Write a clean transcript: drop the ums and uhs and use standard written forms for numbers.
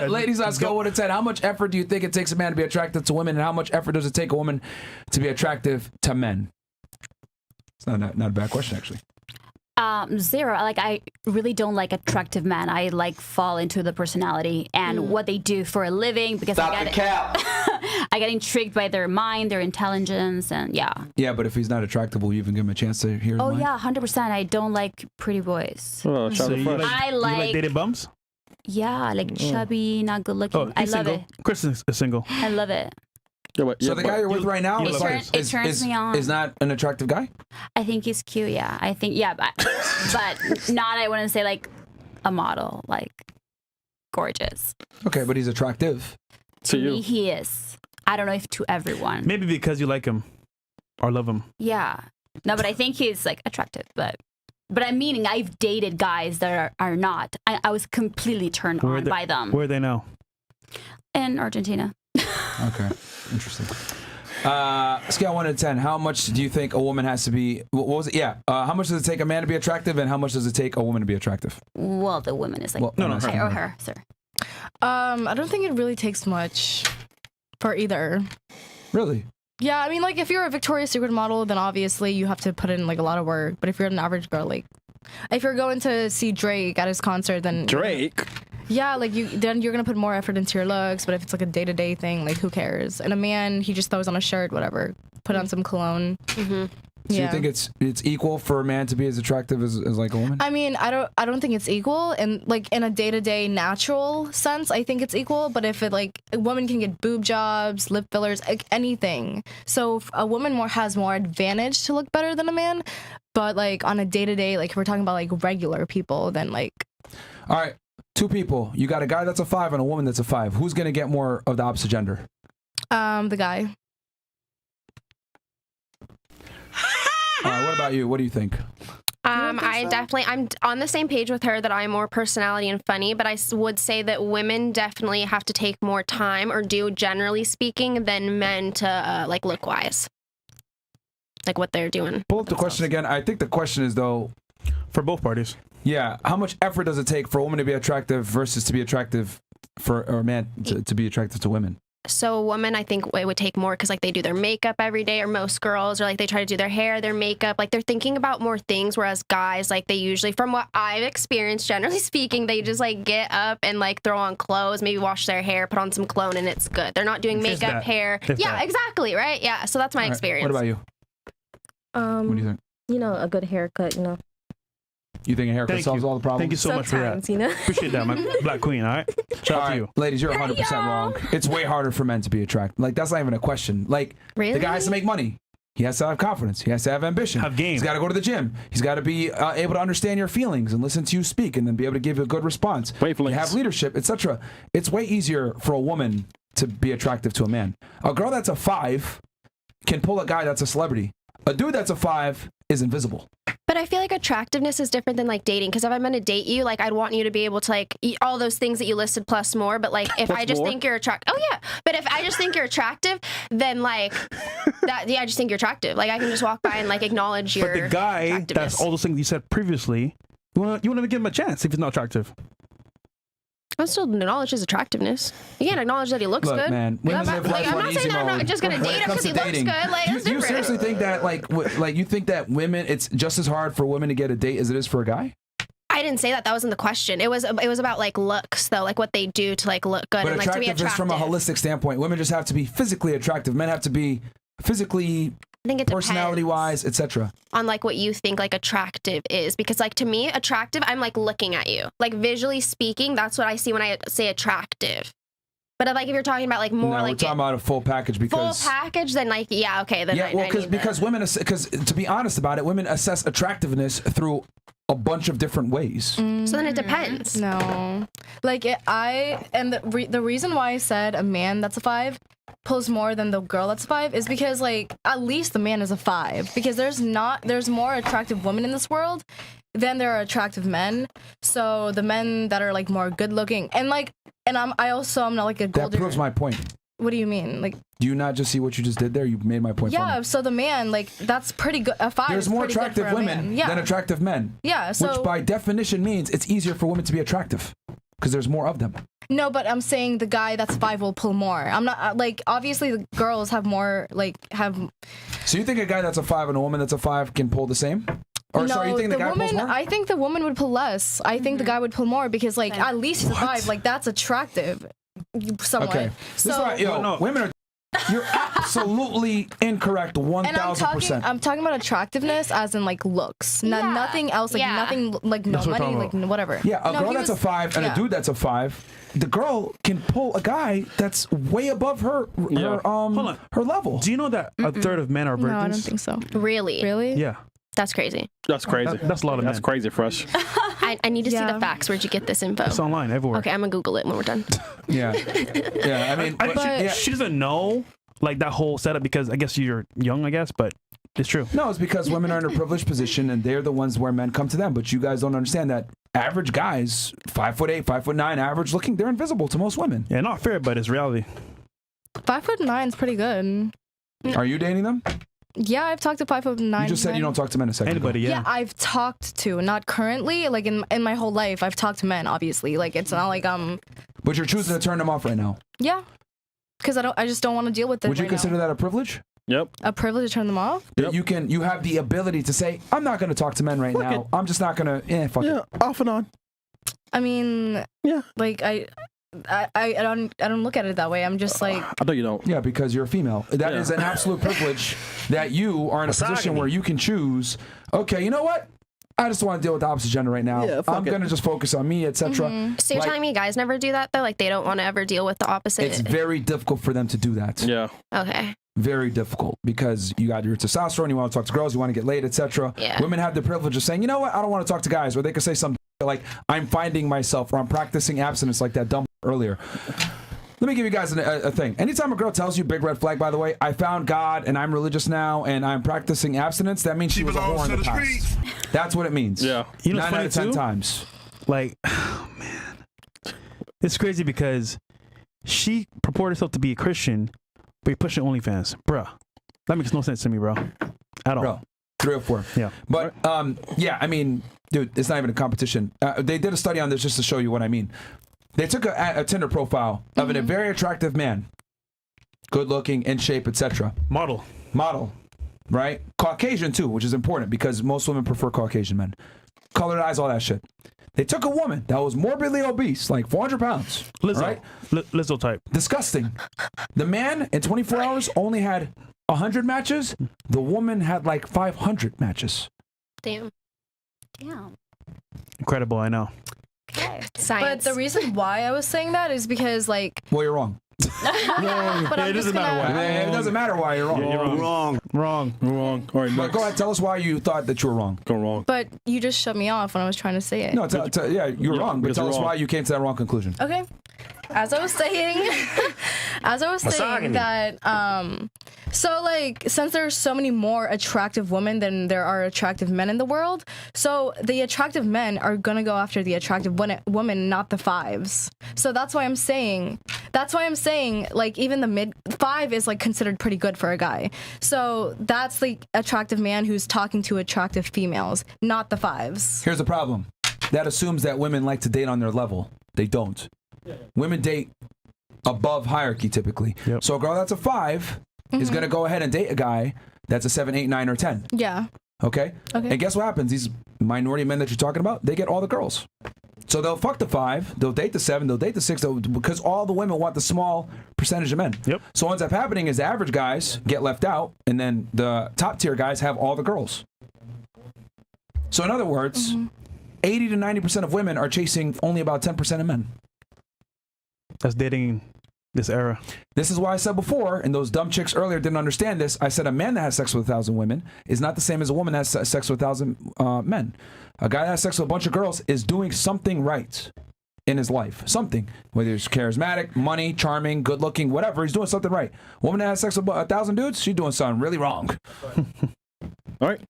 Ladies, let's go 1 to 10. How much effort do you think it takes a man to be attractive to women, and how much effort does it take a woman to be attractive to men? It's not a bad question, actually. 0. Like, I really don't like attractive men. I like fall into the personality and what they do for a living because I get intrigued by their mind, their intelligence, and yeah. Yeah, but if he's not attractive, will you even give him a chance to hear his mind? Yeah, 100%. I don't like pretty boys. Oh, So you like dated bums? Yeah, like chubby, not good looking. Oh, I love single. it. Chris is single. I love it. So the guy you're with right now it turns me on. is not an attractive guy? I think he's cute, yeah. I think, yeah, but not, I wouldn't say like a model, like gorgeous. Okay, but he's attractive. To me, he is. I don't know if to everyone. Maybe because you like him or love him. Yeah. No, but I think he's like attractive, but I'm meaning I've dated guys that are not. I was completely turned on by them. Where are they now? In Argentina. Okay, interesting. Scale 1 to 10. How much do you think a woman has to be? What was it? Yeah. How much does it take a man to be attractive, and how much does it take a woman to be attractive? Well, the woman is like her, sir. I don't think it really takes much for either. Really? Yeah, I mean, like, if you're a Victoria's Secret model, then obviously you have to put in like a lot of work. But if you're an average girl, like, if you're going to see Drake at his concert, then Drake. Yeah, like then you're gonna put more effort into your looks. But if it's like a day-to-day thing, like, who cares? And a man, he just throws on a shirt, whatever, put on some cologne. So you think it's equal for a man to be as attractive as like a woman? I mean, I don't think it's equal, and like in a day-to-day natural sense, I think it's equal. But if it, like, a woman can get boob jobs, lip fillers, like anything, so a woman has more advantage to look better than a man. But like on a day-to-day, like if we're talking about like regular people, then like. All right. 2 people. You got a guy that's a 5 and a woman that's a 5. Who's gonna get more of the opposite gender? The guy. What about you? What do you think? I'm on the same page with her that I'm more personality and funny, but I would say that women definitely have to take more time, or do, generally speaking, than men to like look wise, like what they're doing. Pull up the question again. I think the question is, though, for both parties. Yeah, how much effort does it take for a woman to be attractive versus to be attractive or a man to be attractive to women? So a woman, I think it would take more because like they do their makeup every day, or most girls, or like they try to do their hair, their makeup, like they're thinking about more things, whereas guys, like they usually, from what I've experienced, generally speaking, they just like get up and like throw on clothes, maybe wash their hair, put on some cologne, and it's good. They're not doing makeup, hair. Yeah, exactly, right? Yeah, so that's my experience. What about you? What do you think? You know, a good haircut, you know. You think a haircut solves all the problems? Thank you so much for that. You know? Appreciate that, my black queen, all right? Shout out to you. Ladies, you're 100% wrong. It's way harder for men to be attractive. Like, that's not even a question. Like, the guy has to make money. He has to have confidence. He has to have ambition. Have game. He's got to go to the gym. He's got to be able to understand your feelings and listen to you speak, and then be able to give you a good response. You have leadership, etc. It's way easier for a woman to be attractive to a man. A girl that's a 5 can pull a guy that's a celebrity. A dude that's a 5 is invisible. But I feel like attractiveness is different than like dating, because if I'm going to date you, like I'd want you to be able to like eat all those things that you listed plus more. But like if I just think you're attractive, but if I just think you're attractive, then like that, I just think you're attractive. Like I can just walk by and like acknowledge your. But the guy, that's all those things you said previously. You want to give him a chance if he's not attractive. I still acknowledge his attractiveness. You can't acknowledge that he looks good. Man, women live life on easy mode. I'm not just gonna date him because he looks good. Like, do you seriously think that like you think that women, it's just as hard for women to get a date as it is for a guy? I didn't say that. That wasn't the question. It was about like looks, though, like what they do to like look good, But and like to be attractive. is from a holistic standpoint. Women just have to be physically attractive. Men have to be physically, I think it personality-wise, etc. On like what you think like attractive is, because like to me, attractive, I'm like looking at you, like visually speaking. That's what I see when I say attractive. But like if you're talking about like more no, like we're talking about a full package, because full package, then like okay, then because women, because to be honest about it, women assess attractiveness through a bunch of different ways. So then it depends. No, like the reason why I said a man that's a 5 pulls more than the girl that's a 5 is because like at least the man is a 5, because there's more attractive women in this world than there are attractive men. So the men that are like more good looking and I'm not like a gold digger. That proves my point. What do you mean? Like, do you not just see what you just did there? You made my point. Yeah, so the man, like, that's pretty good. A 5 There's is more pretty good attractive for a women man. than attractive men. Yeah, so which by definition means it's easier for women to be attractive because there's more of them. No, but I'm saying the guy that's 5 will pull more. I'm not like obviously the girls have more have. So you think a guy that's a 5 and a woman that's a 5 can pull the same? Or No, sorry, you think the guy woman. pulls more? I think the woman would pull less. I think the guy would pull more because like at least he's a 5. Like that's attractive, somewhat. Okay. This is why, women are. You're absolutely incorrect, 1,000%. I'm talking about attractiveness as in like looks, nothing else, like nothing, like no money, like whatever. Yeah, a girl that's a 5 and a dude that's a 5. The girl can pull a guy that's way above her level. Do you know that a third of men are virgins? No, I don't think so. Really? Really? Yeah. That's crazy. That's crazy. That's a lot of men. That's crazy, Fresh. I need to see the facts. Where'd you get this info? It's online everywhere. Okay, I'm gonna Google it when we're done. Yeah. Yeah, I mean, she doesn't know like that whole setup because I guess you're young, I guess, but it's true. No, it's because women are in a privileged position and they're the ones where men come to them. But you guys don't understand that average guys, 5'8", 5'9", average looking, they're invisible to most women. Yeah, not fair, but it's reality. 5'9" is pretty good. Are you dating them? Yeah, I've talked to 5'9". You just said you don't talk to men a second Anybody, ago. yeah. Yeah, I've talked to, not currently, like in my whole life, I've talked to men, obviously. Like it's not like But you're choosing to turn them off right now. Yeah, because I just don't want to deal with it. Would you consider that a privilege? Yep. A privilege to turn them off? That you have the ability to say, I'm not going to talk to men right now. I'm just not going to, fuck it. Off and on. I mean, like I don't look at it that way. I'm just like, I know you don't. Yeah, because you're a female. That is an absolute privilege that you are in a position where you can choose, okay, you know what? I just want to deal with the opposite gender right now. Yeah, I'm going to just focus on me, etc. So you're telling me guys never do that though? Like they don't want to ever deal with the opposite? It's very difficult for them to do that. Yeah. Okay. Very difficult because you got your testosterone, you want to talk to girls, you want to get laid, etc. Yeah. Women have the privilege of saying, you know what, I don't want to talk to guys, or they could say something like, I'm finding myself, or I'm practicing abstinence, like that dumb earlier. Let me give you guys a thing. Anytime a girl tells you, big red flag, by the way, I found God and I'm religious now and I'm practicing abstinence, that means she was a whore in the past. That's what it means. Yeah. You know, 9 out of 10 times. Like, oh, man. It's crazy because she purported herself to be a Christian, but you're pushing OnlyFans. Bruh. That makes no sense to me, bro. At all. Bro, 3 or 4. Yeah. But, yeah, I mean, dude, it's not even a competition. They did a study on this just to show you what I mean. They took a Tinder profile of a very attractive man, good looking, in shape, etc. Model, right? Caucasian too, which is important because most women prefer Caucasian men. Colored eyes, all that shit. They took a woman that was morbidly obese, like 400 pounds. Lizzo, right? Lizzo type. Disgusting. The man in 24 hours only had 100 matches. The woman had like 500 matches. Damn. Incredible, I know. Okay. Science. but the reason why I was saying that is because like, Well, you're wrong. but I'm it just doesn't matter gonna- why. It doesn't matter why you're wrong. You're wrong. Wrong. All right, But next. go ahead, tell us why you thought that you were wrong. Go wrong. But you just shut me off when I was trying to say it. No, yeah, you were wrong, but because tell you're us wrong. why you came to that wrong conclusion. Okay. As I was saying, that, so like, since there's so many more attractive women than there are attractive men in the world, so the attractive men are gonna go after the attractive women, not the 5s. So that's why I'm saying, like, even the mid 5 is like considered pretty good for a guy. So that's the attractive man who's talking to attractive females, not the 5s. Here's the problem. That assumes that women like to date on their level. They don't. Women date above hierarchy typically. Yep. So a girl that's a 5 is going to go ahead and date a guy that's a 7, 8, 9, or 10. Yeah. Okay? Okay. And guess what happens? These minority men that you're talking about, they get all the girls. So they'll fuck the 5, they'll date the 7, they'll date the 6, because all the women want the small percentage of men. Yep. So what ends up happening is the average guys get left out, and then the top tier guys have all the girls. So in other words, 80 to 90% of women are chasing only about 10% of men. That's dating this era. This is why I said before, and those dumb chicks earlier didn't understand this. I said a man that has sex with 1,000 women is not the same as a woman that has sex with 1,000 men. A guy that has sex with a bunch of girls is doing something right in his life. Something. Whether he's charismatic, money, charming, good looking, whatever, he's doing something right. A woman that has sex with 1,000 dudes, she's doing something really wrong. All right.